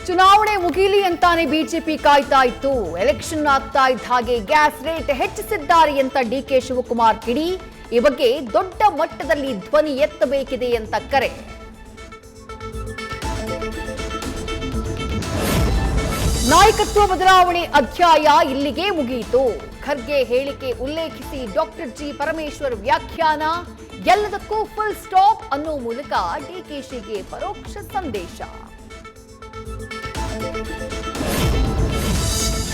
ಚುನಾವಣೆ ಮುಗಿಲಿ ಅಂತಾನೆ ಬಿಜೆಪಿ ಕಾಯ್ತಾ ಇತ್ತು. ಎಲೆಕ್ಷನ್ ಆಗ್ತಾ ಇದ್ದ ಹಾಗೆ ಗ್ಯಾಸ್ ರೇಟ್ ಹೆಚ್ಚಿಸಿದ್ದಾರೆ ಅಂತ ಡಿಕೆ ಶಿವಕುಮಾರ್ ಕಿಡಿ. ಈ ಬಗ್ಗೆ ದೊಡ್ಡ ಮಟ್ಟದಲ್ಲಿ ಧ್ವನಿ ಎತ್ತಬೇಕಿದೆ ಅಂತ ಕರೆ. ನಾಯಕತ್ವ ಬದಲಾವಣೆ ಅಧ್ಯಾಯ ಇಲ್ಲಿಗೆ ಮುಗಿಯಿತು. ಖರ್ಗೆ ಹೇಳಿಕೆ ಉಲ್ಲೇಖಿಸಿ ಡಾಕ್ಟರ್ ಜಿ ಪರಮೇಶ್ವರ್ ವ್ಯಾಖ್ಯಾನ. ಎಲ್ಲದಕ್ಕೂ ಫುಲ್ ಸ್ಟಾಪ್ ಅನ್ನೋ ಮೂಲಕ ಡಿಕೆಶಿಗೆ ಪರೋಕ್ಷ ಸಂದೇಶ.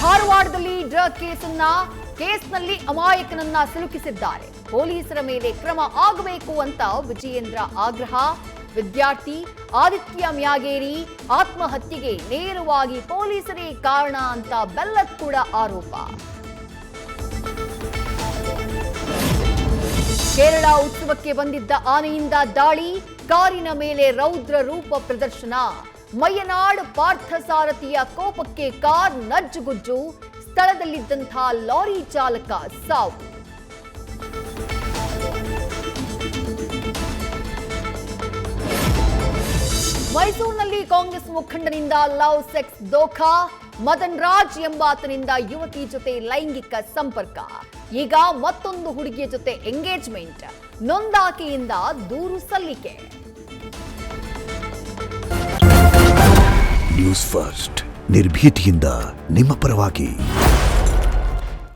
ಧಾರವಾಡದಲ್ಲಿ ಡ್ರಗ್ ಕೇಸ್ನಲ್ಲಿ ಅಮಾಯಕನನ್ನ ಸಿಲುಕಿಸಿದ್ದಾರೆ. ಪೊಲೀಸರ ಮೇಲೆ ಕ್ರಮ ಆಗಬೇಕು ಅಂತ ವಿಜಯೇಂದ್ರ ಆಗ್ರಹ. ವಿದ್ಯಾರ್ಥಿ ಆದಿತ್ಯ ಮ್ಯಾಗೇರಿ ಆತ್ಮಹತ್ಯೆಗೆ ನೇರವಾಗಿ ಪೊಲೀಸರೇ ಕಾರಣ ಅಂತ ಬೆಲ್ಲದ್ ಕೂಡ ಆರೋಪ. ಕೇರಳ ಉತ್ಸವಕ್ಕೆ ಬಂದಿದ್ದ ಆನೆಯಿಂದ ದಾಳಿ, ಕಾರಿನ ಮೇಲೆ ರೌದ್ರ ರೂಪ ಪ್ರದರ್ಶನ. ಮಯ್ಯನಾಡ್ ಪಾರ್ಥಸಾರಥಿಯ ಕೋಪಕ್ಕೆ ಕಾರ್ ನಜ್ಜುಗುಜ್ಜು, ಸ್ಥಳದಲ್ಲಿದ್ದಂತಹ ಲಾರಿ ಚಾಲಕ ಸಾವು. ಮೈಸೂರಿನಲ್ಲಿ ಕಾಂಗ್ರೆಸ್ ಮುಖಂಡನಿಂದ ಲವ್ ಸೆಕ್ಸ್ ದೋಖಾ. ಮದನ್ ರಾಜ್ ಎಂಬಾತನಿಂದ ಯುವತಿ ಜೊತೆ ಲೈಂಗಿಕ ಸಂಪರ್ಕ. ಈಗ ಮತ್ತೊಂದು ಹುಡುಗಿಯ ಜೊತೆ ಎಂಗೇಜ್ಮೆಂಟ್. ನೊಂದಾಕೆಯಿಂದ ದೂರು ಸಲ್ಲಿಕೆ. ನ್ಯೂಸ್ ಫಸ್ಟ್ ನಿರ್ಭೀತಿಯಿಂದ ನಿಮ್ಮ ಪರವಾಗಿ.